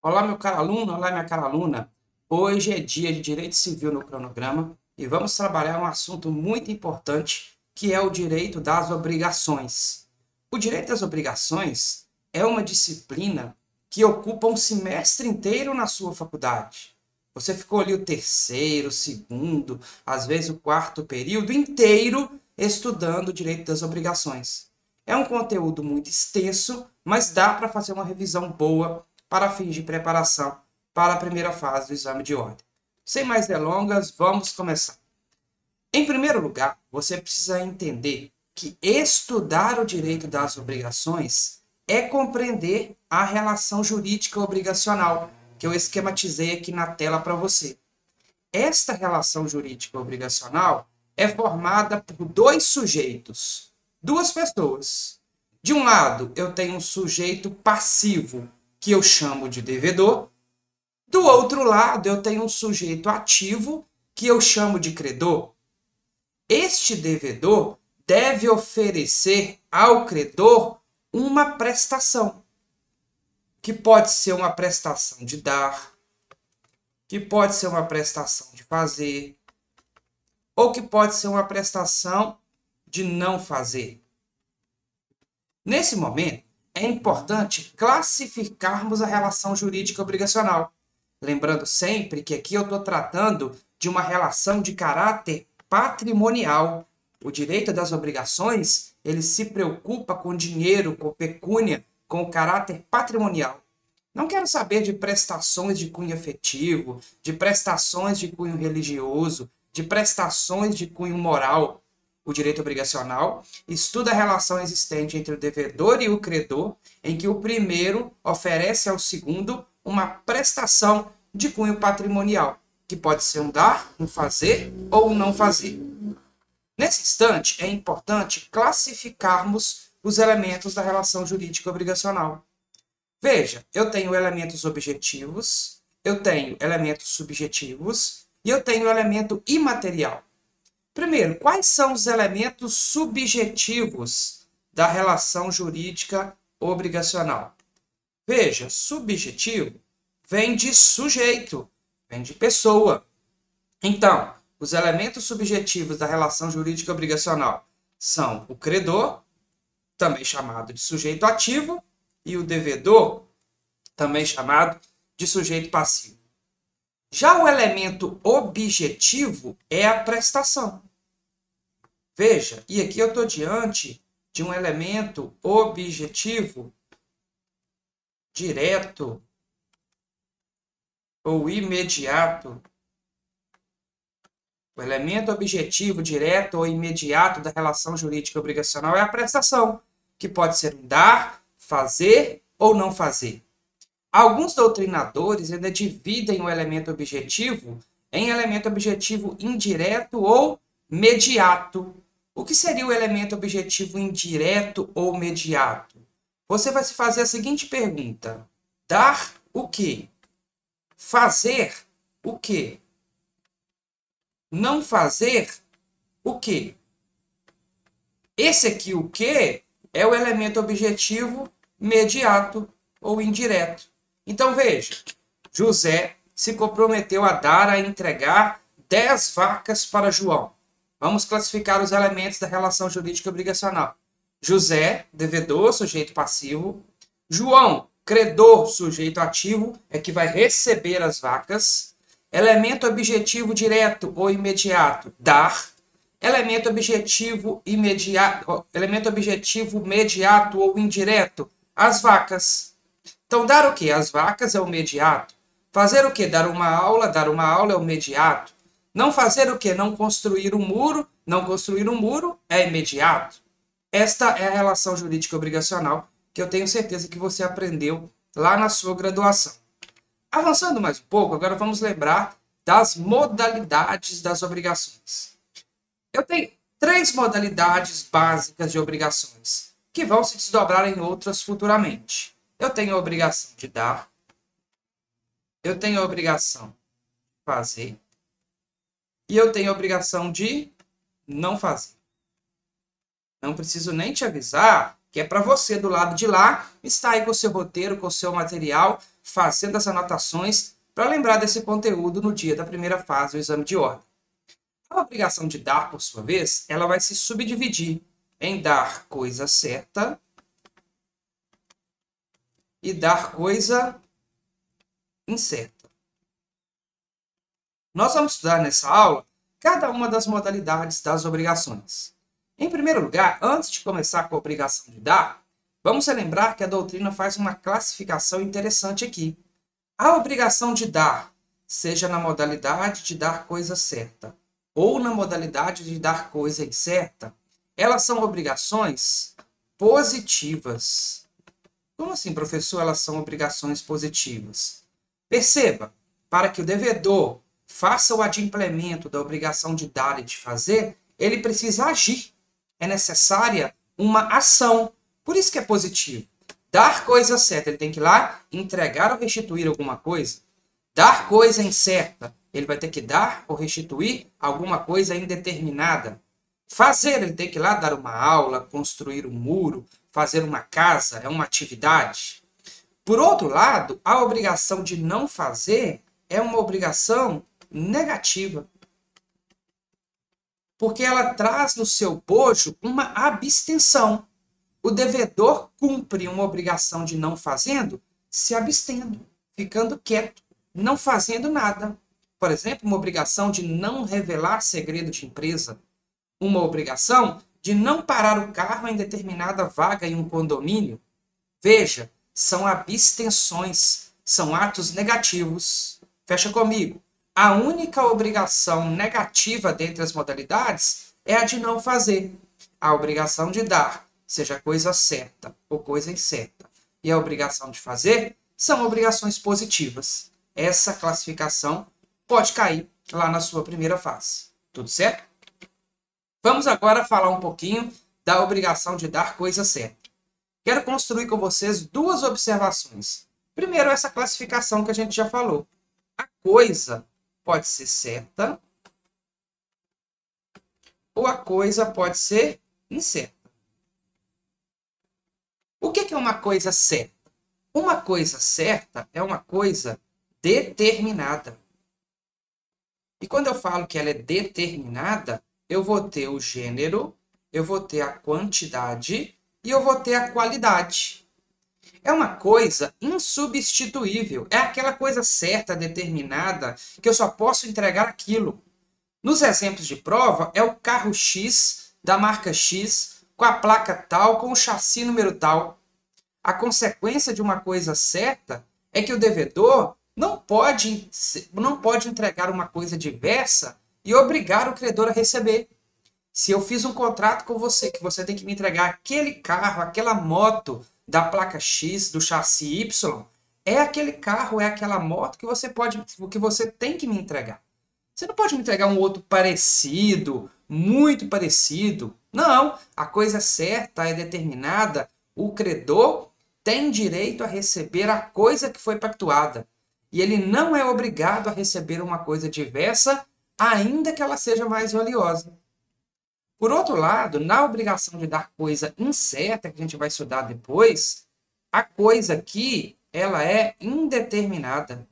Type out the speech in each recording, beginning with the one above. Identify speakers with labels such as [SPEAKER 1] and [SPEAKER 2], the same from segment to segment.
[SPEAKER 1] Olá, meu caro aluno, olá, minha cara aluna. Hoje é dia de Direito Civil no cronograma e vamos trabalhar um assunto muito importante, que é o direito das obrigações. O direito das obrigações é uma disciplina que ocupa um semestre inteiro na sua faculdade. Você ficou ali o terceiro, o segundo, às vezes o quarto período inteiro estudando o direito das obrigações. É um conteúdo muito extenso, mas dá para fazer uma revisão boa para fins de preparação para a primeira fase do exame de ordem. Sem mais delongas, vamos começar. Em primeiro lugar, você precisa entender que estudar o direito das obrigações é compreender a relação jurídica obrigacional, que eu esquematizei aqui na tela para você. Esta relação jurídica obrigacional é formada por dois sujeitos, duas pessoas. De um lado, eu tenho um sujeito passivo, que eu chamo de devedor. Do outro lado, eu tenho um sujeito ativo, que eu chamo de credor. Este devedor deve oferecer ao credor uma prestação, que pode ser uma prestação de dar, que pode ser uma prestação de fazer, ou que pode ser uma prestação de não fazer. Nesse momento, é importante classificarmos a relação jurídica obrigacional. Lembrando sempre que aqui eu estou tratando de uma relação de caráter patrimonial. O direito das obrigações, ele se preocupa com dinheiro, com pecúnia, com o caráter patrimonial. Não quero saber de prestações de cunho afetivo, de prestações de cunho religioso, de prestações de cunho moral. O direito obrigacional estuda a relação existente entre o devedor e o credor, em que o primeiro oferece ao segundo uma prestação de cunho patrimonial, que pode ser um dar, um fazer ou um não fazer. Nesse instante, é importante classificarmos os elementos da relação jurídica obrigacional. Veja, eu tenho elementos objetivos, eu tenho elementos subjetivos e eu tenho elemento imaterial. Primeiro, quais são os elementos subjetivos da relação jurídica obrigacional? Veja, subjetivo vem de sujeito, vem de pessoa. Então, os elementos subjetivos da relação jurídica obrigacional são o credor, também chamado de sujeito ativo, e o devedor, também chamado de sujeito passivo. Já o elemento objetivo é a prestação. Veja, e aqui eu estou diante de um elemento objetivo direto ou imediato. O elemento objetivo direto ou imediato da relação jurídica obrigacional é a prestação, que pode ser um dar, fazer ou não fazer. Alguns doutrinadores ainda dividem o elemento objetivo em elemento objetivo indireto ou mediato. O que seria o elemento objetivo indireto ou mediato? Você vai se fazer a seguinte pergunta: dar o quê? Fazer o quê? Não fazer o quê? Esse aqui, o quê, é o elemento objetivo mediato ou indireto. Então, veja, José se comprometeu a dar, a entregar 10 vacas para João. Vamos classificar os elementos da relação jurídica obrigacional. José, devedor, sujeito passivo. João, credor, sujeito ativo, é que vai receber as vacas. Elemento objetivo direto ou imediato, dar. Elemento objetivo mediato ou indireto, as vacas. Então, dar o quê? As vacas é o mediato. Fazer o quê? Dar uma aula é o mediato. Não fazer o quê? Não construir um muro. Não construir um muro é imediato. Esta é a relação jurídica obrigacional que eu tenho certeza que você aprendeu lá na sua graduação. Avançando mais um pouco, agora vamos lembrar das modalidades das obrigações. Eu tenho 3 modalidades básicas de obrigações, que vão se desdobrar em outras futuramente. Eu tenho a obrigação de dar, eu tenho a obrigação de fazer, e eu tenho a obrigação de não fazer. Não preciso nem te avisar que é para você do lado de lá, está aí com o seu roteiro, com o seu material, fazendo as anotações para lembrar desse conteúdo no dia da primeira fase do exame de ordem. A obrigação de dar, por sua vez, ela vai se subdividir em dar coisa certa e dar coisa incerta. Nós vamos estudar nessa aula cada uma das modalidades das obrigações. Em primeiro lugar, antes de começar com a obrigação de dar, vamos relembrar que a doutrina faz uma classificação interessante aqui. A obrigação de dar, seja na modalidade de dar coisa certa ou na modalidade de dar coisa incerta, elas são obrigações positivas. Como assim, professor, elas são obrigações positivas? Perceba, para que o devedor faça o adimplemento da obrigação de dar e de fazer, ele precisa agir. É necessária uma ação. Por isso que é positivo. Dar coisa certa, ele tem que ir lá entregar ou restituir alguma coisa. Dar coisa incerta, ele vai ter que dar ou restituir alguma coisa indeterminada. Fazer, ele tem que ir lá dar uma aula, construir um muro, fazer uma casa, é uma atividade. Por outro lado, a obrigação de não fazer é uma obrigação negativa. Porque ela traz no seu bojo uma abstenção. O devedor cumpre uma obrigação de não fazendo, se abstendo, ficando quieto, não fazendo nada. Por exemplo, uma obrigação de não revelar segredo de empresa. Uma obrigação de não parar o carro em determinada vaga em um condomínio. Veja, são abstenções, são atos negativos. Fecha comigo. A única obrigação negativa dentre as modalidades é a de não fazer. A obrigação de dar, seja coisa certa ou coisa incerta, e a obrigação de fazer são obrigações positivas. Essa classificação pode cair lá na sua primeira fase. Tudo certo? Vamos agora falar um pouquinho da obrigação de dar coisa certa. Quero construir com vocês duas observações. Primeiro, essa classificação que a gente já falou. A coisa pode ser certa ou a coisa pode ser incerta. O que é uma coisa certa? Uma coisa certa é uma coisa determinada. E quando eu falo que ela é determinada, eu vou ter o gênero, eu vou ter a quantidade e eu vou ter a qualidade. É uma coisa insubstituível. É aquela coisa certa, determinada, que eu só posso entregar aquilo. Nos exemplos de prova, é o carro X, da marca X, com a placa tal, com o chassi número tal. A consequência de uma coisa certa é que o devedor não pode entregar uma coisa diversa e obrigar o credor a receber. Se eu fiz um contrato com você, que você tem que me entregar aquele carro, aquela moto da placa X, do chassi Y, é aquele carro, é aquela moto que você tem que me entregar. Você não pode me entregar um outro parecido, muito parecido. Não, a coisa certa é determinada. O credor tem direito a receber a coisa que foi pactuada. E ele não é obrigado a receber uma coisa diversa, ainda que ela seja mais valiosa. Por outro lado, na obrigação de dar coisa incerta, que a gente vai estudar depois, a coisa aqui, ela é indeterminada.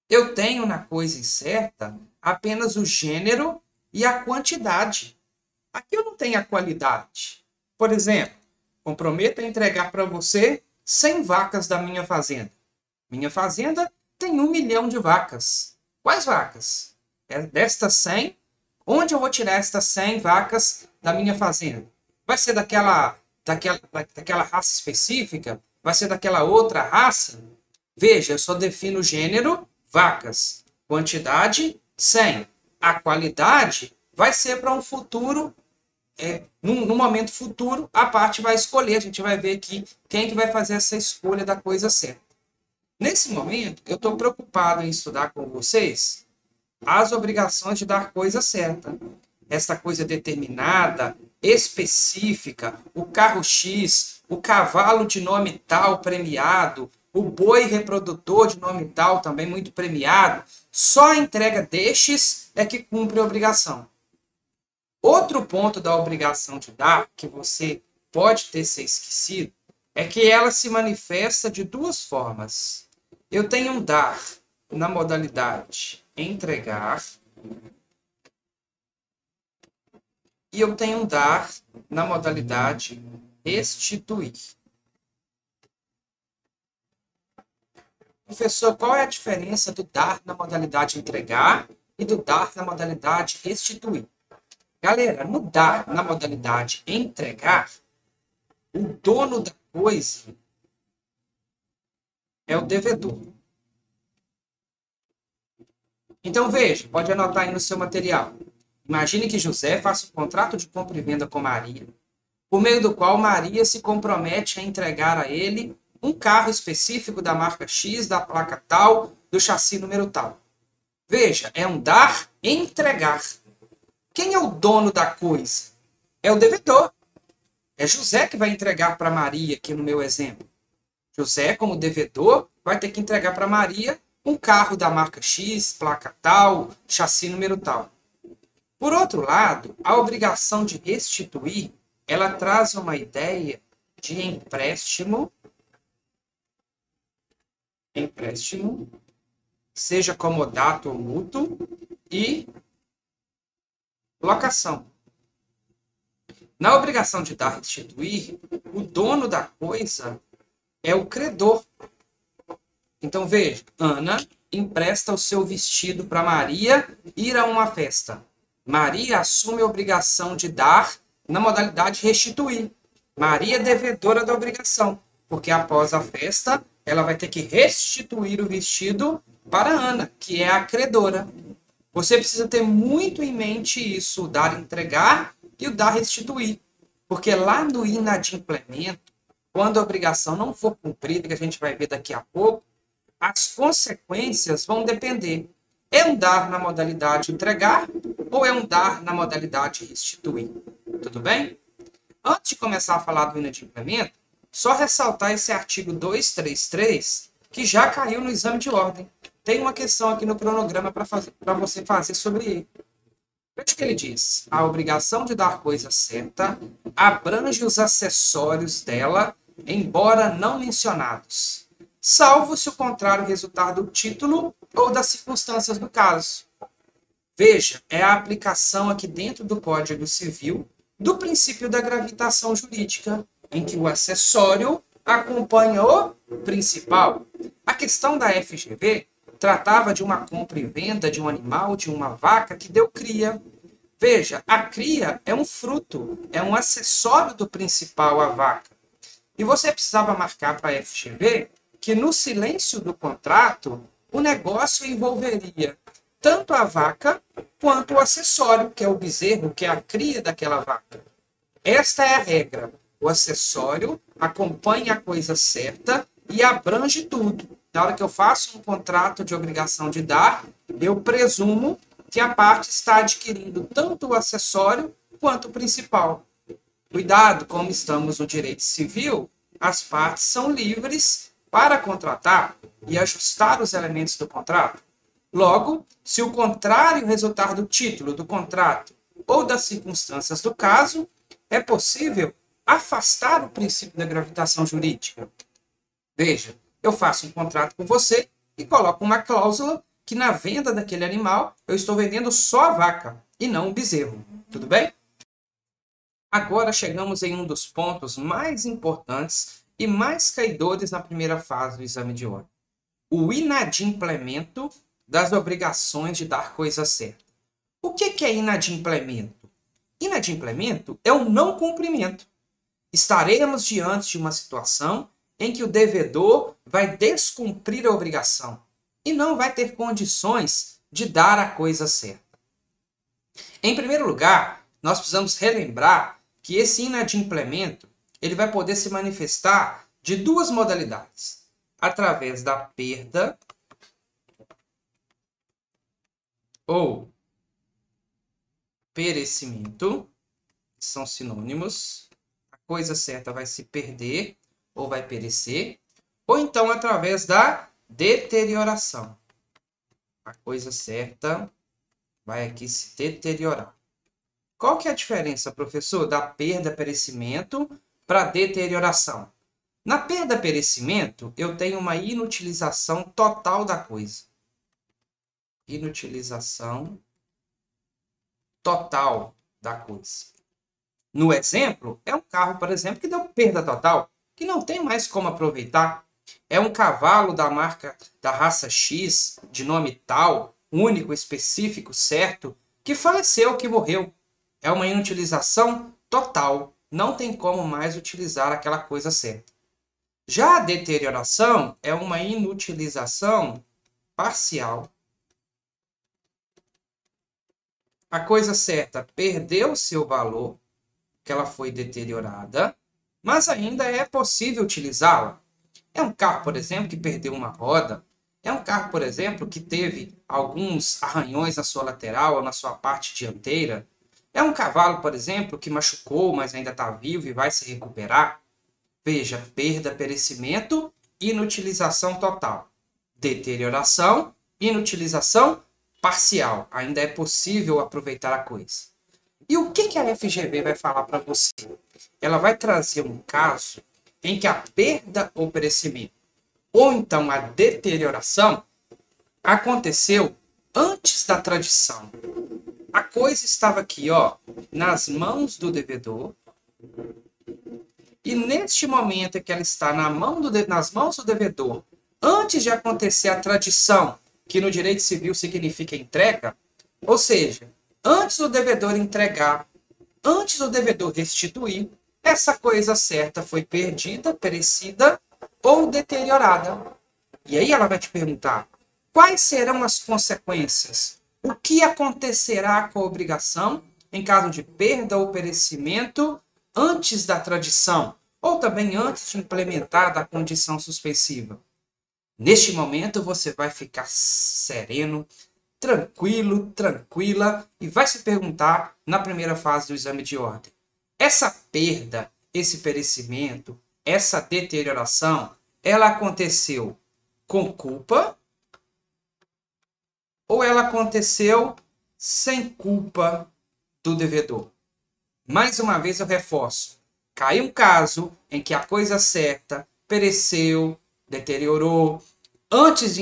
[SPEAKER 1] Eu tenho na coisa incerta apenas o gênero e a quantidade. Aqui eu não tenho a qualidade. Por exemplo, comprometo a entregar para você 100 vacas da minha fazenda. Minha fazenda tem 1 milhão de vacas. Quais vacas? Destas 100, onde eu vou tirar estas 100 vacas da minha fazenda? Vai ser daquela raça específica? Vai ser daquela outra raça? Veja, eu só defino o gênero, vacas. Quantidade, 100. A qualidade vai ser para um futuro, no momento futuro, a parte vai escolher. A gente vai ver aqui quem que vai fazer essa escolha da coisa certa. Nesse momento, eu estou preocupado em estudar com vocês as obrigações de dar coisa certa. Essa coisa determinada, específica, o carro X, o cavalo de nome tal premiado, o boi reprodutor de nome tal também muito premiado, só a entrega destes é que cumpre a obrigação. Outro ponto da obrigação de dar, que você pode ter se esquecido, é que ela se manifesta de duas formas. Eu tenho um dar na modalidade entregar e eu tenho um dar na modalidade restituir. Professor, qual é a diferença do dar na modalidade entregar e do dar na modalidade restituir? Galera, no dar na modalidade entregar, o dono da coisa é o devedor. Então veja, pode anotar aí no seu material. Imagine que José faça um contrato de compra e venda com Maria, por meio do qual Maria se compromete a entregar a ele um carro específico da marca X, da placa tal, do chassi número tal. Veja, é um dar entregar. Quem é o dono da coisa? É o devedor. É José que vai entregar para Maria, aqui no meu exemplo. José, como devedor, vai ter que entregar para Maria um carro da marca X, placa tal, chassi número tal. Por outro lado, a obrigação de restituir, ela traz uma ideia de empréstimo, seja comodato ou mútuo, e locação. Na obrigação de dar restituir, o dono da coisa é o credor. Então veja, Ana empresta o seu vestido para Maria ir a uma festa. Maria assume a obrigação de dar na modalidade restituir. Maria é devedora da obrigação, porque após a festa ela vai ter que restituir o vestido para Ana, que é a credora. Você precisa ter muito em mente isso, o dar entregar e o dar restituir. Porque lá no inadimplemento, quando a obrigação não for cumprida, que a gente vai ver daqui a pouco, as consequências vão depender. É um dar na modalidade entregar ou é um dar na modalidade restituir? Tudo bem? Antes de começar a falar do inadimplemento, só ressaltar esse artigo 233, que já caiu no exame de ordem. Tem uma questão aqui no cronograma para você fazer sobre ele. Veja o que ele diz. A obrigação de dar coisa certa abrange os acessórios dela, embora não mencionados, salvo se o contrário resultar do título ou das circunstâncias do caso. Veja, é a aplicação aqui dentro do Código Civil do princípio da gravitação jurídica, em que o acessório acompanha o principal. A questão da FGV tratava de uma compra e venda de um animal, de uma vaca que deu cria. Veja, a cria é um fruto, é um acessório do principal, a vaca. E você precisava marcar para a FGV que no silêncio do contrato, o negócio envolveria tanto a vaca quanto o acessório, que é o bezerro, que é a cria daquela vaca. Esta é a regra. O acessório acompanha a coisa certa e abrange tudo. Na hora que eu faço um contrato de obrigação de dar, eu presumo que a parte está adquirindo tanto o acessório quanto o principal. Cuidado, como estamos no direito civil, as partes são livres para contratar e ajustar os elementos do contrato. Logo, se o contrário resultar do título do contrato ou das circunstâncias do caso, é possível afastar o princípio da gravitação jurídica. Veja, eu faço um contrato com você e coloco uma cláusula que na venda daquele animal eu estou vendendo só a vaca e não o bezerro. Tudo bem? Agora chegamos em um dos pontos mais importantes e mais caidores na primeira fase do exame de ordem. O inadimplemento das obrigações de dar coisa certa. O que é inadimplemento? Inadimplemento é um não cumprimento. Estaremos diante de uma situação em que o devedor vai descumprir a obrigação e não vai ter condições de dar a coisa certa. Em primeiro lugar, nós precisamos relembrar que esse inadimplemento ele vai poder se manifestar de duas modalidades. Através da perda ou perecimento, que são sinônimos. A coisa certa vai se perder ou vai perecer, ou então através da deterioração. A coisa certa vai aqui se deteriorar. Qual que é a diferença, professor, da perda, perecimento para deterioração? Na perda-perecimento, eu tenho uma inutilização total da coisa. Inutilização total da coisa. No exemplo, é um carro, por exemplo, que deu perda total, que não tem mais como aproveitar. É um cavalo da marca, da raça X, de nome tal, único, específico, certo, que faleceu, que morreu. É uma inutilização total. Não tem como mais utilizar aquela coisa certa. Já a deterioração é uma inutilização parcial. A coisa certa perdeu seu valor, que ela foi deteriorada, mas ainda é possível utilizá-la. É um carro, por exemplo, que perdeu uma roda. É um carro, por exemplo, que teve alguns arranhões na sua lateral ou na sua parte dianteira. É um cavalo, por exemplo, que machucou, mas ainda está vivo e vai se recuperar. Veja, perda, perecimento, inutilização total. Deterioração, inutilização parcial. Ainda é possível aproveitar a coisa. E o que a FGV vai falar para você? Ela vai trazer um caso em que a perda ou perecimento, ou então a deterioração, aconteceu antes da tradição. A coisa estava aqui, ó, nas mãos do devedor, e neste momento em que ela está nas mãos do devedor, antes de acontecer a tradição, que no direito civil significa entrega, ou seja, antes do devedor entregar, antes do devedor restituir, essa coisa certa foi perdida, perecida ou deteriorada. E aí ela vai te perguntar, quais serão as consequências? O que acontecerá com a obrigação em caso de perda ou perecimento antes da tradição, ou também antes de implementar a condição suspensiva? Neste momento você vai ficar sereno, tranquilo, tranquila, e vai se perguntar na primeira fase do exame de ordem: essa perda, esse perecimento, essa deterioração, ela aconteceu com culpa ou ela aconteceu sem culpa do devedor? Mais uma vez eu reforço: caiu um caso em que a coisa certa pereceu, deteriorou, antes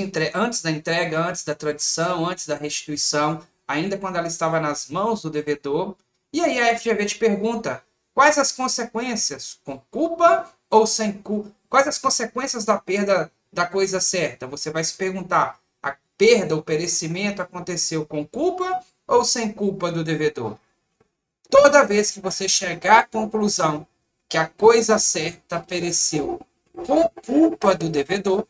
[SPEAKER 1] da entrega, antes da tradição, antes da restituição, ainda quando ela estava nas mãos do devedor. E aí a FGV te pergunta, quais as consequências, com culpa ou sem culpa? Quais as consequências da perda da coisa certa? Você vai se perguntar, a perda, o perecimento aconteceu com culpa ou sem culpa do devedor? Toda vez que você chegar à conclusão que a coisa certa pereceu com culpa do devedor,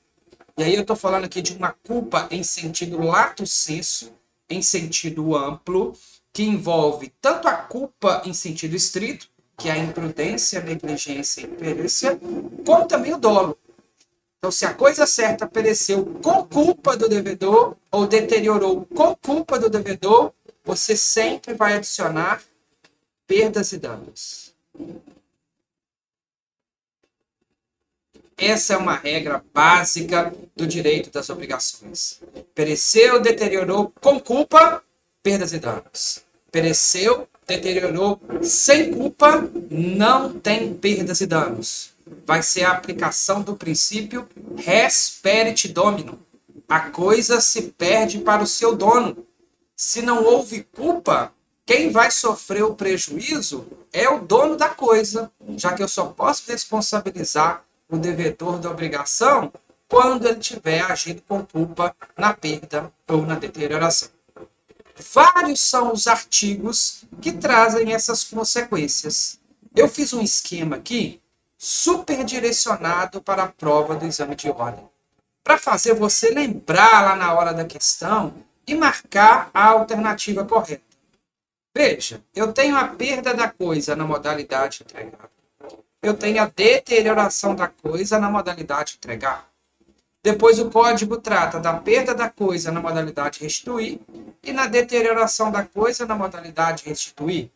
[SPEAKER 1] e aí eu estou falando aqui de uma culpa em sentido lato sensu, em sentido amplo, que envolve tanto a culpa em sentido estrito, que é a imprudência, a negligência e a imperícia, como também o dolo. Então, se a coisa certa pereceu com culpa do devedor, ou deteriorou com culpa do devedor, você sempre vai adicionar perdas e danos. Essa é uma regra básica do direito das obrigações. Pereceu, deteriorou com culpa, perdas e danos. Pereceu, deteriorou sem culpa, não tem perdas e danos. Vai ser a aplicação do princípio res perit domino. A coisa se perde para o seu dono. Se não houve culpa, quem vai sofrer o prejuízo é o dono da coisa, já que eu só posso responsabilizar o devedor da obrigação quando ele tiver agido com culpa na perda ou na deterioração. Vários são os artigos que trazem essas consequências. Eu fiz um esquema aqui super direcionado para a prova do exame de ordem, para fazer você lembrar lá na hora da questão e marcar a alternativa correta. Veja, eu tenho a perda da coisa na modalidade entregar. Eu tenho a deterioração da coisa na modalidade entregar. Depois o código trata da perda da coisa na modalidade restituir e na deterioração da coisa na modalidade restituir.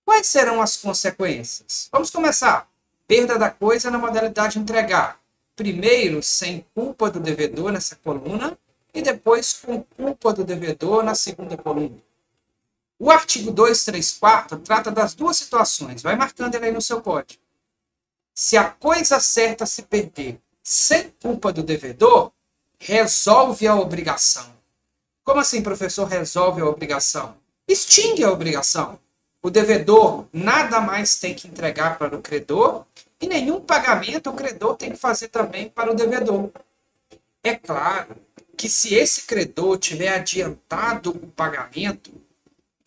[SPEAKER 1] Quais serão as consequências? Vamos começar. Perda da coisa na modalidade entregar. Primeiro, sem culpa do devedor nessa coluna e depois com culpa do devedor na segunda coluna. O artigo 234 trata das duas situações. Vai marcando ele aí no seu código. se a coisa certa se perder sem culpa do devedor, resolve a obrigação. Como assim, professor, resolve a obrigação? Extingue a obrigação. O devedor nada mais tem que entregar para o credor e nenhum pagamento o credor tem que fazer também para o devedor. É claro que se esse credor tiver adiantado o pagamento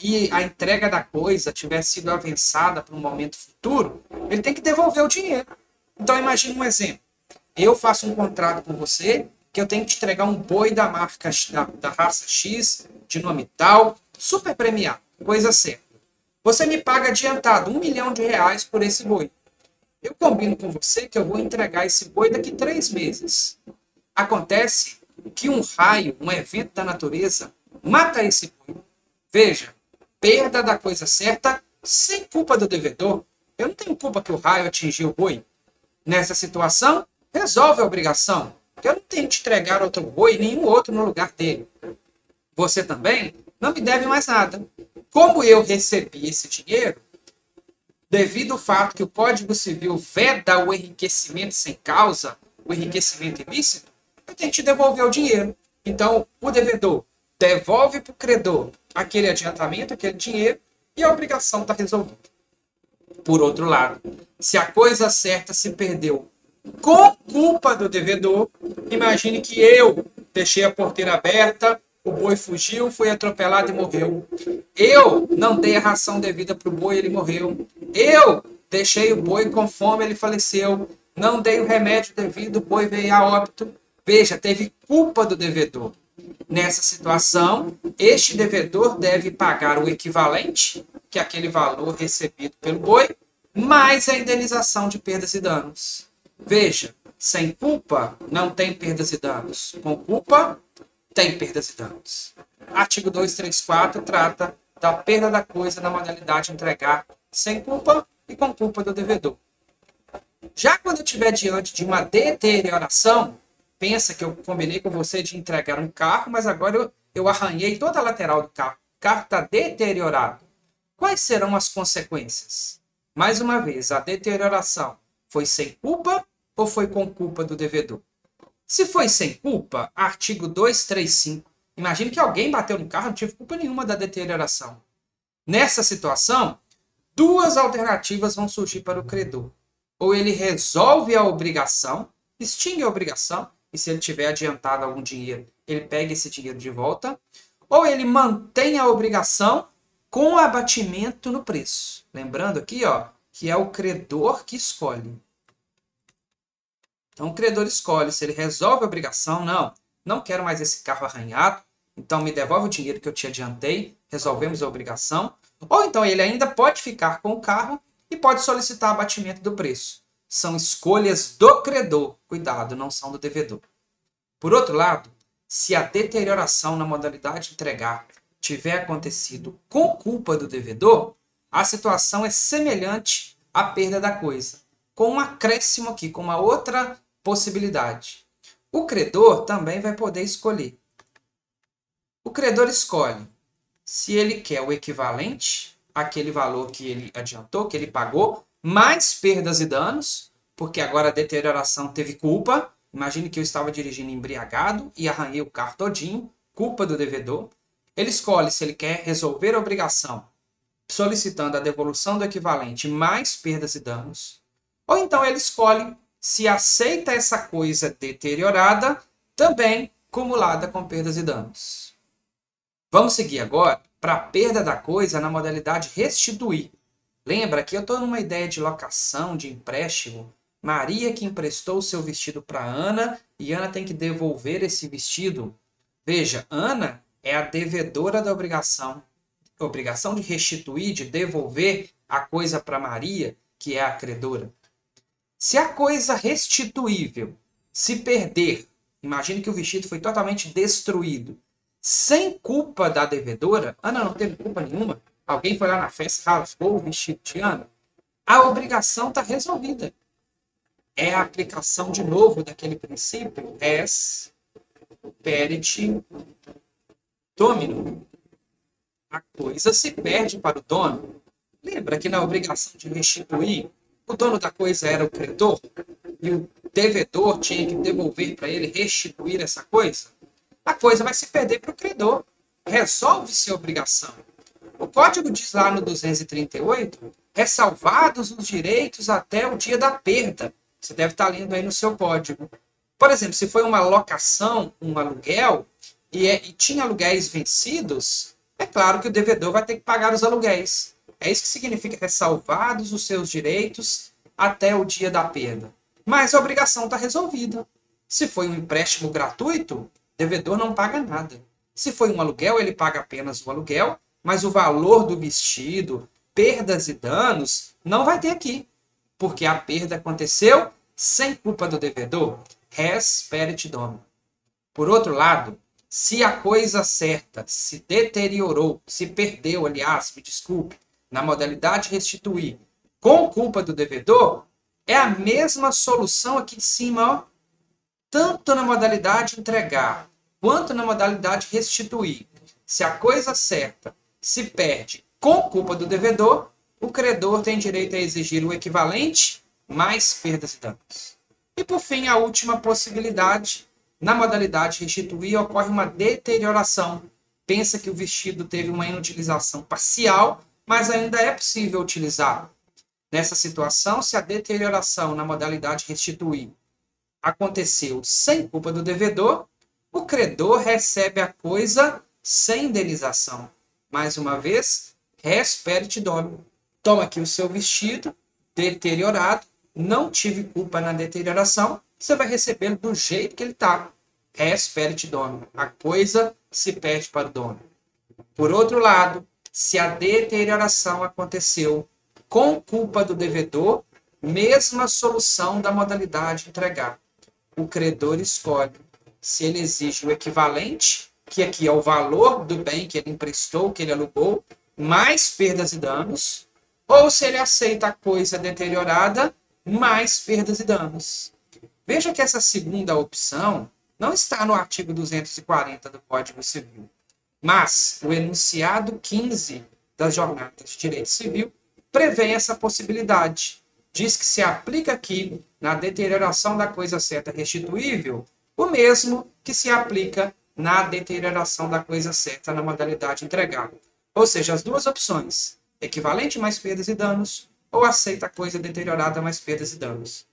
[SPEAKER 1] e a entrega da coisa tiver sido avançada para um momento futuro, ele tem que devolver o dinheiro. Então imagine um exemplo. Eu faço um contrato com você que eu tenho que te entregar um boi da marca da raça X, de nome tal, super premiado, coisa certa. Você me paga adiantado R$ 1.000.000 por esse boi. Eu combino com você que eu vou entregar esse boi daqui a 3 meses. Acontece que um raio, um evento da natureza, mata esse boi. Veja, perda da coisa certa sem culpa do devedor. Eu não tenho culpa que o raio atingiu o boi. Nessa situação, resolve a obrigação. Eu não tenho que te entregar outro boi, nenhum outro no lugar dele. Você também não me deve mais nada. Como eu recebi esse dinheiro, devido ao fato que o Código Civil veda o enriquecimento sem causa, o enriquecimento ilícito, eu tenho que te devolver o dinheiro. Então, o devedor devolve para o credor aquele adiantamento, aquele dinheiro, e a obrigação está resolvida. Por outro lado, se a coisa certa se perdeu com culpa do devedor, imagine que eu deixei a porteira aberta, o boi fugiu, foi atropelado e morreu. Eu não dei a ração devida para o boi, ele morreu. Eu deixei o boi com fome, ele faleceu. Não dei o remédio devido, o boi veio a óbito. Veja, teve culpa do devedor. Nessa situação, este devedor deve pagar o equivalente, que é aquele valor recebido pelo boi, mais a indenização de perdas e danos. Veja, sem culpa não tem perdas e danos. Com culpa, tem perdas e danos. Artigo 234 trata da perda da coisa na modalidade entregar sem culpa e com culpa do devedor. Já quando eu estiver diante de uma deterioração, pensa que eu combinei com você de entregar um carro, mas agora eu arranhei toda a lateral do carro. O carro está deteriorado. Quais serão as consequências? Mais uma vez, a deterioração foi sem culpa ou foi com culpa do devedor? Se foi sem culpa, artigo 235. Imagine que alguém bateu no carro e não tive culpa nenhuma da deterioração. Nessa situação, 2 alternativas vão surgir para o credor. Ou ele resolve a obrigação, extingue a obrigação, e se ele tiver adiantado algum dinheiro, ele pega esse dinheiro de volta, ou ele mantém a obrigação com abatimento no preço. Lembrando aqui, ó, que é o credor que escolhe. Então o credor escolhe se ele resolve a obrigação, não quero mais esse carro arranhado, então me devolve o dinheiro que eu te adiantei, resolvemos a obrigação. Ou então ele ainda pode ficar com o carro e pode solicitar abatimento do preço. São escolhas do credor, cuidado, não são do devedor. Por outro lado, se a deterioração na modalidade de entregar tiver acontecido com culpa do devedor, a situação é semelhante à perda da coisa, com um acréscimo aqui, com uma outra possibilidade. O credor também vai poder escolher. O credor escolhe se ele quer o equivalente àquele valor que ele adiantou, que ele pagou, mais perdas e danos, porque agora a deterioração teve culpa. Imagine que eu estava dirigindo embriagado e arranhei o carro todinho, culpa do devedor. Ele escolhe se ele quer resolver a obrigação, solicitando a devolução do equivalente mais perdas e danos. Ou então ele escolhe se aceita essa coisa deteriorada, também cumulada com perdas e danos. Vamos seguir agora para a perda da coisa na modalidade restituir. Lembra que eu estou numa ideia de locação, de empréstimo. Maria que emprestou o seu vestido para Ana e Ana tem que devolver esse vestido. Veja, Ana é a devedora da obrigação. A obrigação de restituir, de devolver a coisa para Maria, que é a credora. Se a coisa restituível se perder, imagine que o vestido foi totalmente destruído, sem culpa da devedora, Ana não teve culpa nenhuma, alguém foi lá na festa, rasgou o vestido de Ana, a obrigação está resolvida. É a aplicação de novo daquele princípio res perit domino. A coisa se perde para o dono. Lembra que na obrigação de restituir, o dono da coisa era o credor e o devedor tinha que devolver para ele, restituir essa coisa, a coisa vai se perder para o credor. Resolve-se a obrigação. O código diz lá no 238, ressalvados os direitos até o dia da perda. Você deve estar lendo aí no seu código. Por exemplo, se foi uma locação, um aluguel, e tinha aluguéis vencidos, é claro que o devedor vai ter que pagar os aluguéis. É isso que significa ressalvados os seus direitos até o dia da perda. Mas a obrigação está resolvida. Se foi um empréstimo gratuito, o devedor não paga nada. Se foi um aluguel, ele paga apenas o aluguel, mas o valor do vestido, perdas e danos, não vai ter aqui. Porque a perda aconteceu sem culpa do devedor. Res perit domino. Por outro lado, se a coisa certa se deteriorou, se perdeu, aliás, me desculpe, na modalidade restituir, com culpa do devedor, é a mesma solução aqui de cima, ó. Tanto na modalidade entregar, quanto na modalidade restituir. Se a coisa certa se perde com culpa do devedor, o credor tem direito a exigir o equivalente mais perdas e danos. E por fim, a última possibilidade, na modalidade restituir, ocorre uma deterioração. Pensa que o vestido teve uma inutilização parcial, mas ainda é possível utilizá-lo. Nessa situação, se a deterioração na modalidade restituir aconteceu sem culpa do devedor, o credor recebe a coisa sem indenização. Mais uma vez, res perit domino. Toma aqui o seu vestido deteriorado, não tive culpa na deterioração, você vai recebê-lo do jeito que ele está. Res perit domino. A coisa se perde para o dono. Por outro lado, se a deterioração aconteceu com culpa do devedor, mesma solução da modalidade entregar. O credor escolhe se ele exige o equivalente, que aqui é o valor do bem que ele emprestou, que ele alugou, mais perdas e danos, ou se ele aceita a coisa deteriorada, mais perdas e danos. Veja que essa segunda opção não está no artigo 240 do Código Civil, mas o enunciado 15 das Jornadas de Direito Civil prevê essa possibilidade. Diz que se aplica aqui na deterioração da coisa certa restituível o mesmo que se aplica na deterioração da coisa certa na modalidade entregável. Ou seja, as duas opções, equivalente mais perdas e danos, ou aceita a coisa deteriorada mais perdas e danos.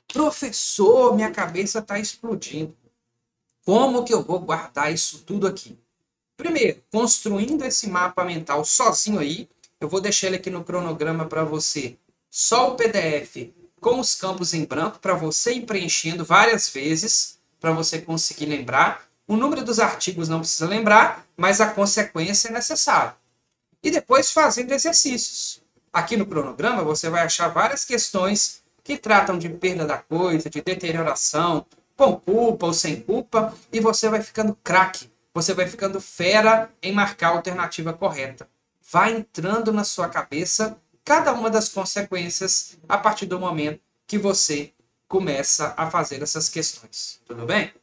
[SPEAKER 1] Professor, minha cabeça está explodindo. Como que eu vou guardar isso tudo aqui? Primeiro, construindo esse mapa mental sozinho aí, eu vou deixar ele aqui no cronograma para você. Só o PDF com os campos em branco para você ir preenchendo várias vezes, para você conseguir lembrar. O número dos artigos não precisa lembrar, mas a consequência é necessária. E depois fazendo exercícios. Aqui no cronograma você vai achar várias questões que tratam de perda da coisa, de deterioração, com culpa ou sem culpa, e você vai ficando craque, você vai ficando fera em marcar a alternativa correta. Vai entrando na sua cabeça cada uma das consequências a partir do momento que você começa a fazer essas questões. Tudo bem?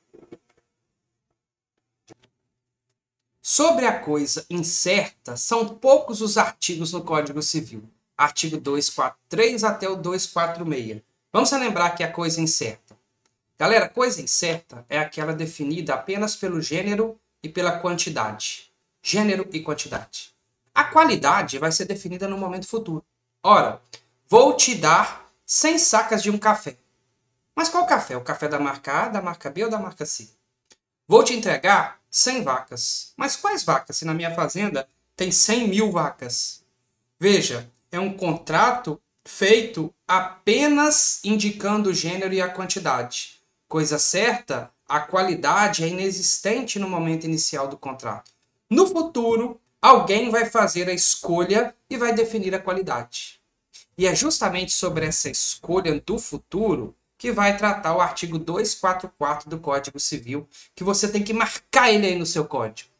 [SPEAKER 1] Sobre a coisa incerta, são poucos os artigos no Código Civil. Artigo 243 até o 246. Vamos lembrar que a coisa incerta. Galera, coisa incerta é aquela definida apenas pelo gênero e pela quantidade. Gênero e quantidade. A qualidade vai ser definida no momento futuro. Ora, vou te dar 100 sacas de um café. Mas qual café? O café da marca A, da marca B ou da marca C? Vou te entregar 100 vacas. Mas quais vacas? Se na minha fazenda tem 100 mil vacas. Veja, é um contrato feito apenas indicando o gênero e a quantidade. Coisa certa, a qualidade é inexistente no momento inicial do contrato. No futuro, alguém vai fazer a escolha e vai definir a qualidade. E é justamente sobre essa escolha do futuro que vai tratar o artigo 244 do Código Civil, que você tem que marcar ele aí no seu código.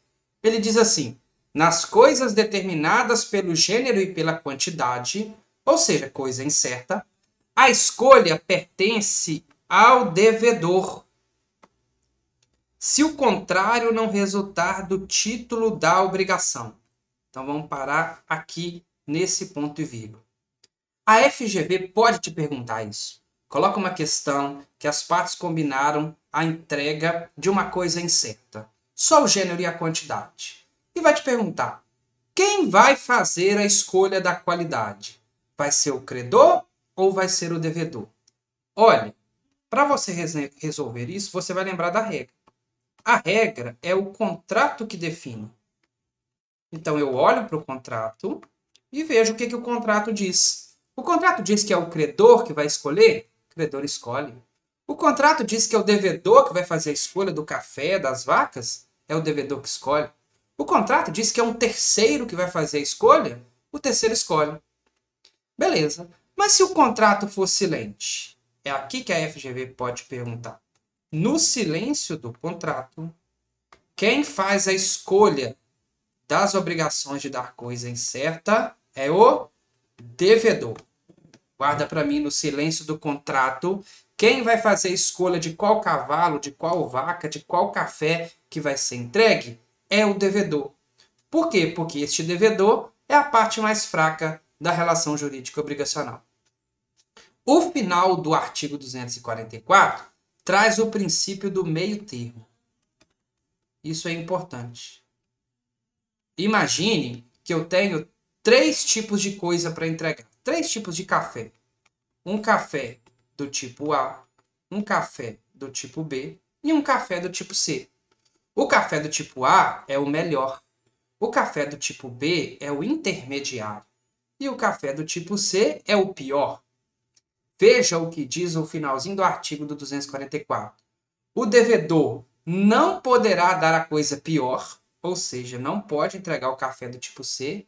[SPEAKER 1] Ele diz assim: nas coisas determinadas pelo gênero e pela quantidade, ou seja, coisa incerta, a escolha pertence ao devedor, se o contrário não resultar do título da obrigação. Então vamos parar aqui nesse ponto e vírgula. A FGV pode te perguntar isso. Coloca uma questão que as partes combinaram a entrega de uma coisa incerta. Só o gênero e a quantidade. E vai te perguntar: quem vai fazer a escolha da qualidade? Vai ser o credor ou vai ser o devedor? Olha, para você resolver isso, você vai lembrar da regra. A regra é o contrato que define. Então eu olho para o contrato e vejo o que o contrato diz. O contrato diz que é o credor que vai escolher? O credor escolhe. O contrato diz que é o devedor que vai fazer a escolha do café, das vacas? É o devedor que escolhe. O contrato diz que é um terceiro que vai fazer a escolha? O terceiro escolhe. Beleza. Mas se o contrato for silente? É aqui que a FGV pode perguntar. No silêncio do contrato, quem faz a escolha das obrigações de dar coisa incerta é o devedor. Guarda para mim, no silêncio do contrato, quem vai fazer a escolha de qual cavalo, de qual vaca, de qual café que vai ser entregue é o devedor. Por quê? Porque este devedor é a parte mais fraca da relação jurídica obrigacional. O final do artigo 244 traz o princípio do meio termo. Isso é importante. Imagine que eu tenho 3 tipos de coisa para entregar. 3 tipos de café. Um café do tipo A, um café do tipo B e um café do tipo C. O café do tipo A é o melhor. O café do tipo B é o intermediário. E o café do tipo C é o pior. Veja o que diz o finalzinho do artigo do 244. O devedor não poderá dar a coisa pior, ou seja, não pode entregar o café do tipo C,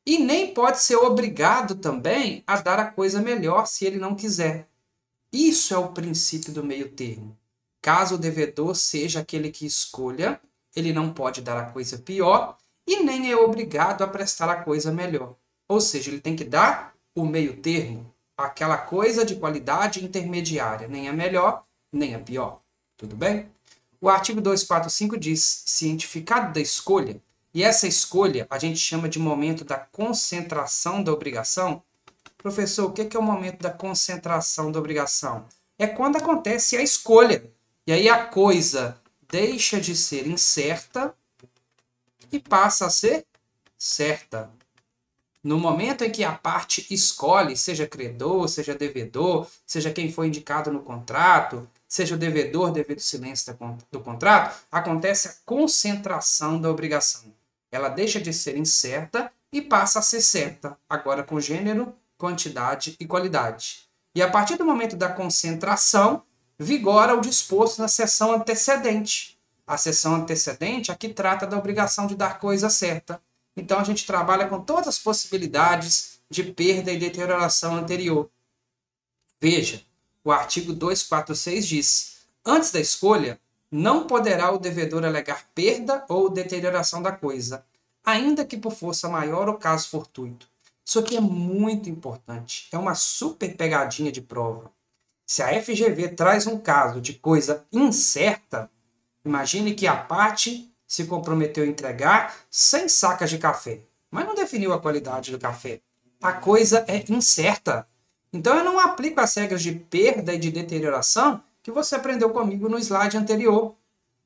[SPEAKER 1] e nem pode ser obrigado também a dar a coisa melhor se ele não quiser. Isso é o princípio do meio termo. Caso o devedor seja aquele que escolha, ele não pode dar a coisa pior e nem é obrigado a prestar a coisa melhor. Ou seja, ele tem que dar o meio termo, aquela coisa de qualidade intermediária, nem a melhor, nem a pior. Tudo bem? O artigo 245 diz: cientificado da escolha, e essa escolha a gente chama de momento da concentração da obrigação. Professor, o que é o momento da concentração da obrigação? É quando acontece a escolha. E aí a coisa deixa de ser incerta e passa a ser certa. No momento em que a parte escolhe, seja credor, seja devedor, seja quem foi indicado no contrato, seja o devedor devido ao silêncio do contrato, acontece a concentração da obrigação. Ela deixa de ser incerta e passa a ser certa, agora com gênero, quantidade e qualidade. E a partir do momento da concentração, vigora o disposto na seção antecedente. A seção antecedente aqui trata da obrigação de dar coisa certa. Então a gente trabalha com todas as possibilidades de perda e deterioração anterior. Veja, o artigo 246 diz: antes da escolha, não poderá o devedor alegar perda ou deterioração da coisa, ainda que por força maior ou caso fortuito. Isso aqui é muito importante. É uma super pegadinha de prova. Se a FGV traz um caso de coisa incerta, imagine que a parte se comprometeu a entregar 100 sacas de café, mas não definiu a qualidade do café. A coisa é incerta. Então eu não aplico as regras de perda e de deterioração que você aprendeu comigo no slide anterior.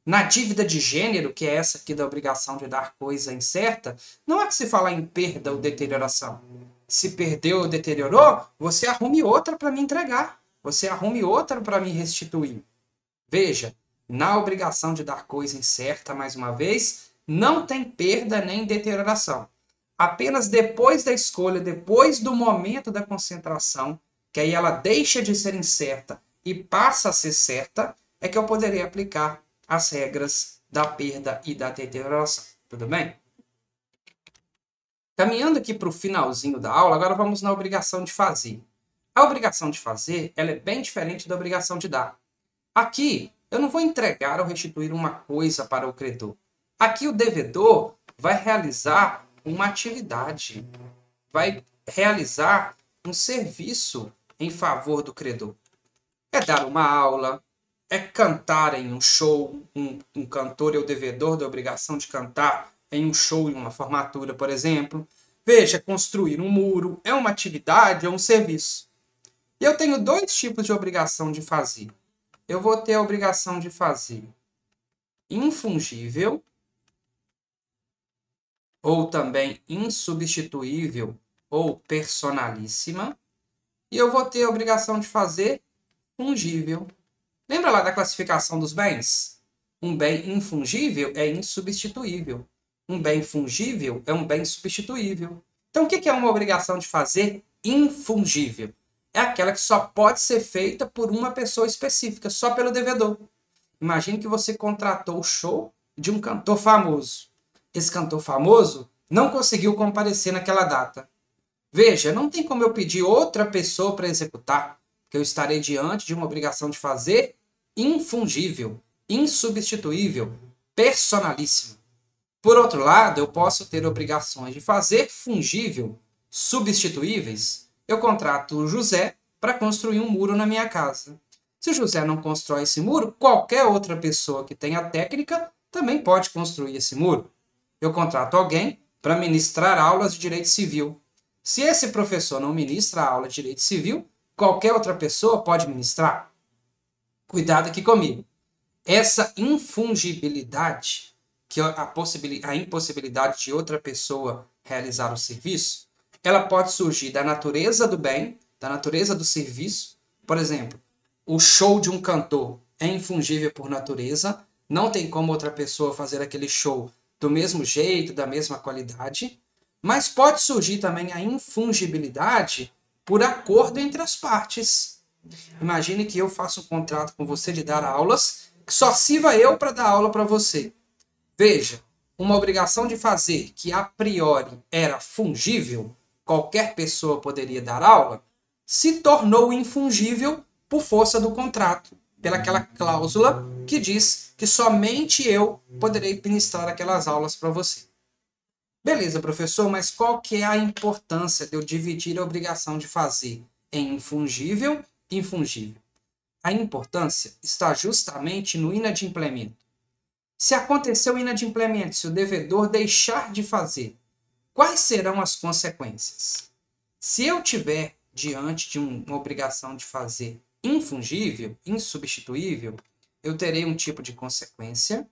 [SPEAKER 1] Na dívida de gênero, que é essa aqui da obrigação de dar coisa incerta, não é que se fala em perda ou deterioração. Se perdeu ou deteriorou, você arrume outra para me entregar. Você arrume outra para me restituir. Veja, na obrigação de dar coisa incerta, mais uma vez, não tem perda nem deterioração. Apenas depois da escolha, depois do momento da concentração, que aí ela deixa de ser incerta e passa a ser certa, é que eu poderei aplicar as regras da perda e da deterioração. Tudo bem? Caminhando aqui para o finalzinho da aula, agora vamos na obrigação de fazer. A obrigação de fazer, ela é bem diferente da obrigação de dar. Aqui, eu não vou entregar ou restituir uma coisa para o credor. Aqui, o devedor vai realizar uma atividade, vai realizar um serviço em favor do credor. É dar uma aula, é cantar em um show, um cantor é o devedor da obrigação de cantar em um show, em uma formatura, por exemplo. Veja, construir um muro é uma atividade, é um serviço. E eu tenho dois tipos de obrigação de fazer. Eu vou ter a obrigação de fazer infungível ou também insubstituível ou personalíssima. E eu vou ter a obrigação de fazer fungível. Lembra lá da classificação dos bens? Um bem infungível é insubstituível. Um bem fungível é um bem substituível. Então, o que é uma obrigação de fazer infungível? É aquela que só pode ser feita por uma pessoa específica, só pelo devedor. Imagine que você contratou o show de um cantor famoso. Esse cantor famoso não conseguiu comparecer naquela data. Veja, não tem como eu pedir outra pessoa para executar, porque eu estarei diante de uma obrigação de fazer infungível, insubstituível, personalíssima. Por outro lado, eu posso ter obrigações de fazer fungível, substituíveis. Eu contrato o José para construir um muro na minha casa. Se o José não constrói esse muro, qualquer outra pessoa que tenha técnica também pode construir esse muro. Eu contrato alguém para ministrar aulas de direito civil. Se esse professor não ministra a aula de direito civil, qualquer outra pessoa pode ministrar. Cuidado aqui comigo. Essa infungibilidade, que é a impossibilidade de outra pessoa realizar o serviço, ela pode surgir da natureza do bem, da natureza do serviço. Por exemplo, o show de um cantor é infungível por natureza, não tem como outra pessoa fazer aquele show do mesmo jeito, da mesma qualidade, mas pode surgir também a infungibilidade por acordo entre as partes. Imagine que eu faço um contrato com você de dar aulas, que só sirva eu para dar aula para você. Veja, uma obrigação de fazer que a priori era fungível, qualquer pessoa poderia dar aula, se tornou infungível por força do contrato, pelaquela cláusula que diz que somente eu poderei ministrar aquelas aulas para você. Beleza, professor, mas qual que é a importância de eu dividir a obrigação de fazer em infungível e infungível? A importância está justamente no inadimplemento. Se acontecer o inadimplemento, se o devedor deixar de fazer, quais serão as consequências? Se eu tiver diante de uma obrigação de fazer infungível, insubstituível, eu terei um tipo de consequência.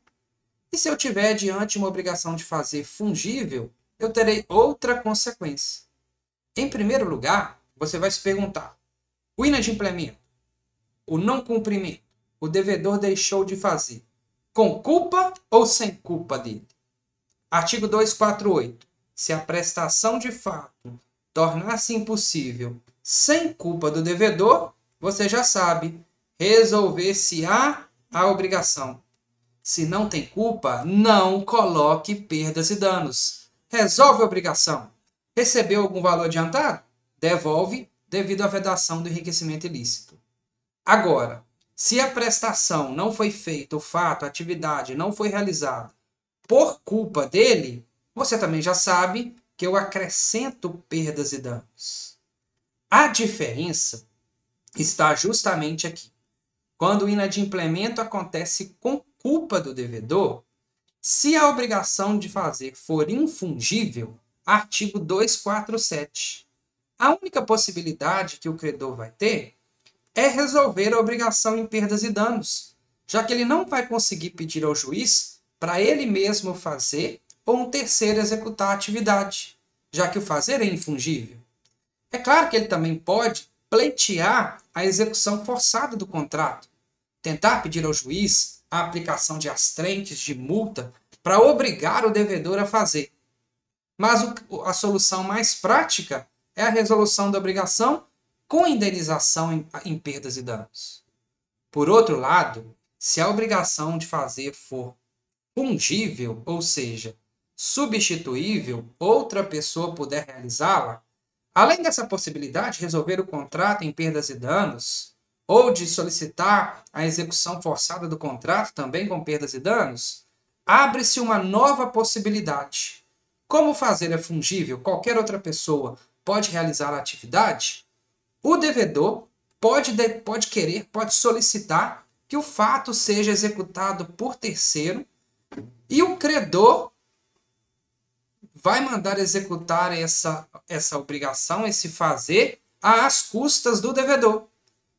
[SPEAKER 1] E se eu tiver diante de uma obrigação de fazer fungível, eu terei outra consequência. Em primeiro lugar, você vai se perguntar: o inadimplemento, o não cumprimento, o devedor deixou de fazer, com culpa ou sem culpa dele? Artigo 248. Se a prestação de fato tornar-se impossível sem culpa do devedor, você já sabe, resolver-se-á a obrigação. Se não tem culpa, não coloque perdas e danos. Resolve a obrigação. Recebeu algum valor adiantado? Devolve devido à vedação do enriquecimento ilícito. Agora, se a prestação não foi feita, o fato, a atividade não foi realizada por culpa dele, você também já sabe que eu acrescento perdas e danos. A diferença está justamente aqui. Quando o inadimplemento acontece com culpa do devedor, se a obrigação de fazer for infungível, artigo 247. A única possibilidade que o credor vai ter é resolver a obrigação em perdas e danos, já que ele não vai conseguir pedir ao juiz para ele mesmo fazer ou um terceiro executar a atividade, já que o fazer é infungível. É claro que ele também pode pleitear a execução forçada do contrato, tentar pedir ao juiz a aplicação de astrentes, de multa, para obrigar o devedor a fazer. Mas a solução mais prática é a resolução da obrigação com indenização em perdas e danos. Por outro lado, se a obrigação de fazer for fungível, ou seja, substituível, outra pessoa puder realizá-la, além dessa possibilidade de resolver o contrato em perdas e danos, ou de solicitar a execução forçada do contrato também com perdas e danos, abre-se uma nova possibilidade. Como fazer é fungível, qualquer outra pessoa pode realizar a atividade, o devedor pode querer, pode solicitar que o fato seja executado por terceiro e o credor vai mandar executar essa obrigação, esse fazer, às custas do devedor.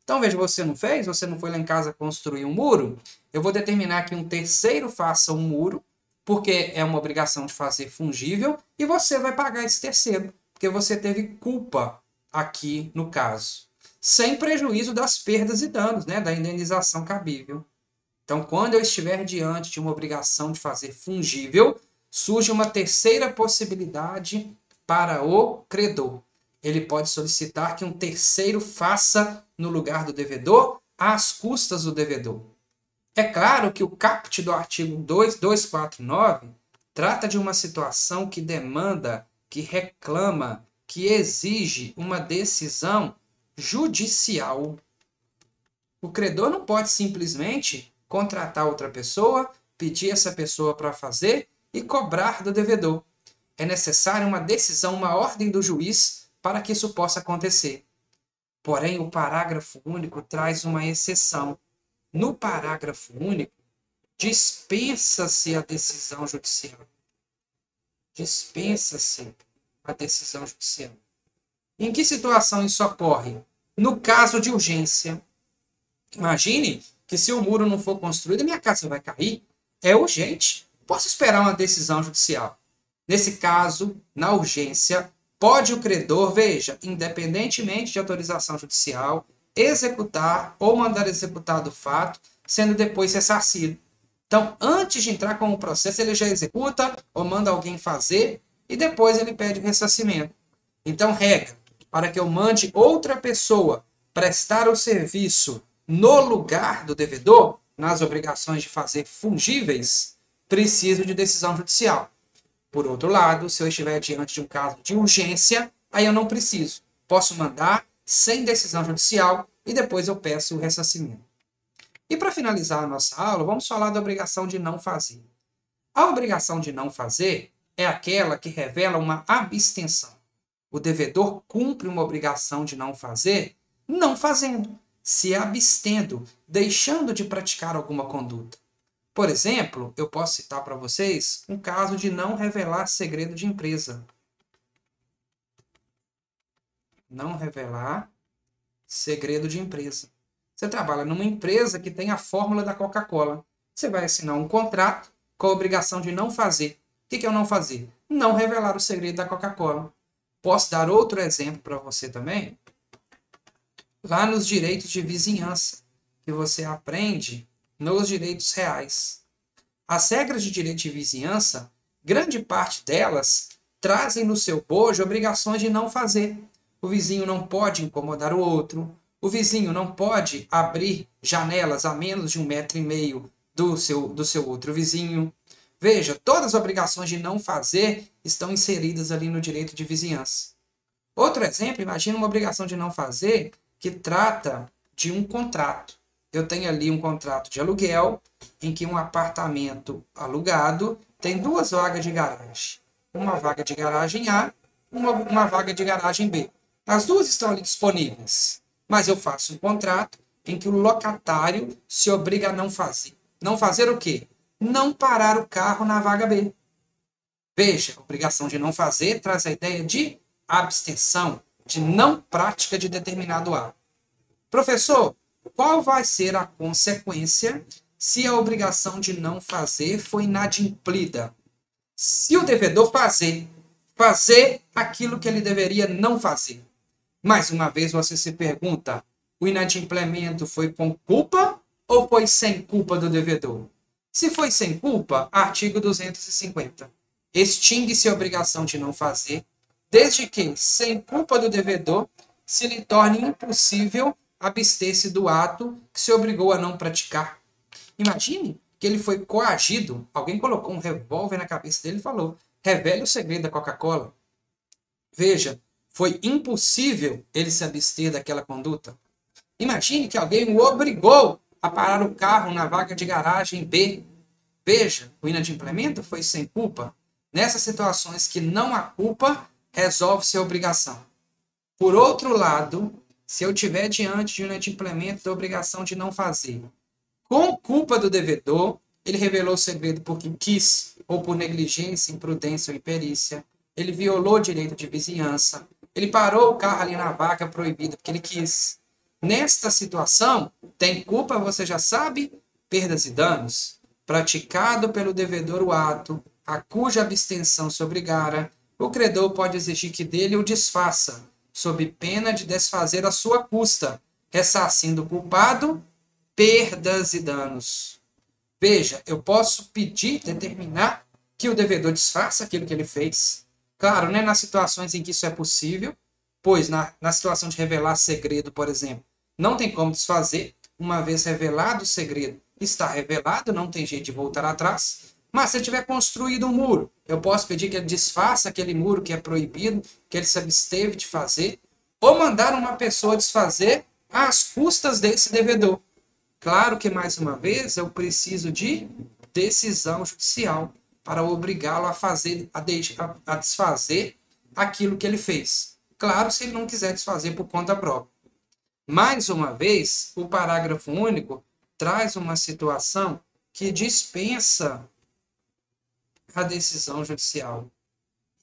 [SPEAKER 1] Então, veja, você não fez, você não foi lá em casa construir um muro, eu vou determinar que um terceiro faça um muro, porque é uma obrigação de fazer fungível, e você vai pagar esse terceiro, porque você teve culpa aqui no caso, sem prejuízo das perdas e danos, né, da indenização cabível. Então, quando eu estiver diante de uma obrigação de fazer fungível, surge uma terceira possibilidade para o credor. Ele pode solicitar que um terceiro faça no lugar do devedor, às custas do devedor. É claro que o caput do artigo 2249 trata de uma situação que demanda, que reclama, que exige uma decisão judicial. O credor não pode simplesmente contratar outra pessoa, pedir essa pessoa para fazer e cobrar do devedor. É necessária uma decisão, uma ordem do juiz para que isso possa acontecer. Porém, o parágrafo único traz uma exceção. No parágrafo único, dispensa-se a decisão judicial. Dispensa-se a decisão judicial. Em que situação isso ocorre? No caso de urgência. Imagine que se o muro não for construído, minha casa vai cair. É urgente. Posso esperar uma decisão judicial. Nesse caso, na urgência, pode o credor, veja, independentemente de autorização judicial, executar ou mandar executar do fato, sendo depois ressarcido. Então, antes de entrar com o processo, ele já executa ou manda alguém fazer e depois ele pede o ressarcimento. Então, regra, para que eu mande outra pessoa prestar o serviço no lugar do devedor, nas obrigações de fazer fungíveis, preciso de decisão judicial. Por outro lado, se eu estiver diante de um caso de urgência, aí eu não preciso. Posso mandar sem decisão judicial e depois eu peço o ressarcimento. E para finalizar a nossa aula, vamos falar da obrigação de não fazer. A obrigação de não fazer é aquela que revela uma abstenção. O devedor cumpre uma obrigação de não fazer, não fazendo, se abstendo, deixando de praticar alguma conduta. Por exemplo, eu posso citar para vocês um caso de não revelar segredo de empresa. Não revelar segredo de empresa. Você trabalha numa empresa que tem a fórmula da Coca-Cola. Você vai assinar um contrato com a obrigação de não fazer. O que é o não fazer? Não revelar o segredo da Coca-Cola. Posso dar outro exemplo para você também? Lá nos direitos de vizinhança, que você aprende nos direitos reais. As regras de direito de vizinhança, grande parte delas, trazem no seu bojo obrigações de não fazer. O vizinho não pode incomodar o outro, o vizinho não pode abrir janelas a menos de 1,5 metro do seu outro vizinho. Veja, todas as obrigações de não fazer estão inseridas ali no direito de vizinhança. Outro exemplo, imagina uma obrigação de não fazer que trata de um contrato. Eu tenho ali um contrato de aluguel, em que um apartamento alugado tem 2 vagas de garagem. Uma vaga de garagem A, uma vaga de garagem B. As duas estão ali disponíveis. Mas eu faço um contrato em que o locatário se obriga a não fazer. Não fazer o quê? Não parar o carro na vaga B. Veja, a obrigação de não fazer traz a ideia de abstenção, de não prática de determinado ato. Professor, qual vai ser a consequência se a obrigação de não fazer for inadimplida? Se o devedor fazer aquilo que ele deveria não fazer. Mais uma vez você se pergunta, o inadimplemento foi com culpa ou foi sem culpa do devedor? Se foi sem culpa, artigo 250. Extingue-se a obrigação de não fazer, desde que, sem culpa do devedor, se lhe torne impossível abster-se do ato que se obrigou a não praticar. Imagine que ele foi coagido, alguém colocou um revólver na cabeça dele e falou, revele o segredo da Coca-Cola. Veja, foi impossível ele se abster daquela conduta. Imagine que alguém o obrigou a parar o carro na vaga de garagem B. Veja, o inadimplemento foi sem culpa. Nessas situações que não há culpa, resolve-se a obrigação. Por outro lado, se eu estiver diante de um inadimplemento da obrigação de não fazer, com culpa do devedor, ele revelou o segredo porque quis, ou por negligência, imprudência ou imperícia, ele violou o direito de vizinhança, ele parou o carro ali na vaga proibida porque ele quis. Nesta situação, tem culpa, você já sabe, perdas e danos, praticado pelo devedor o ato, a cuja abstenção se obrigara, o credor pode exigir que dele o desfaça, sob pena de desfazer a sua custa, ressarcindo o culpado perdas e danos. Veja, eu posso pedir, determinar que o devedor desfaça aquilo que ele fez. Claro, né, nas situações em que isso é possível, pois na situação de revelar segredo, por exemplo, não tem como desfazer. Uma vez revelado o segredo, está revelado, não tem jeito de voltar atrás. Mas se ele tiver construído um muro, eu posso pedir que ele desfaça aquele muro que é proibido, que ele se absteve de fazer, ou mandar uma pessoa desfazer às custas desse devedor. Claro que, mais uma vez, eu preciso de decisão judicial para obrigá-lo a fazer, a desfazer aquilo que ele fez. Claro, se ele não quiser desfazer por conta própria. Mais uma vez, o parágrafo único traz uma situação que dispensa a decisão judicial.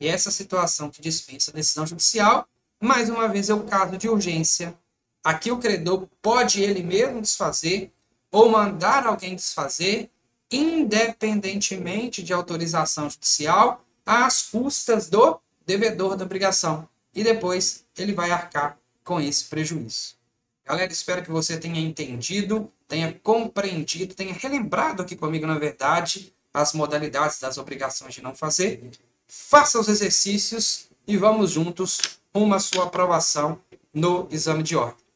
[SPEAKER 1] E essa situação que dispensa a decisão judicial, mais uma vez, é o caso de urgência. Aqui o credor pode ele mesmo desfazer ou mandar alguém desfazer, independentemente de autorização judicial, às custas do devedor da obrigação. E depois ele vai arcar com esse prejuízo. Galera, espero que você tenha entendido, tenha compreendido, tenha relembrado aqui comigo, na verdade, as modalidades das obrigações de não fazer. Faça os exercícios e vamos juntos rumo à sua aprovação no exame de ordem.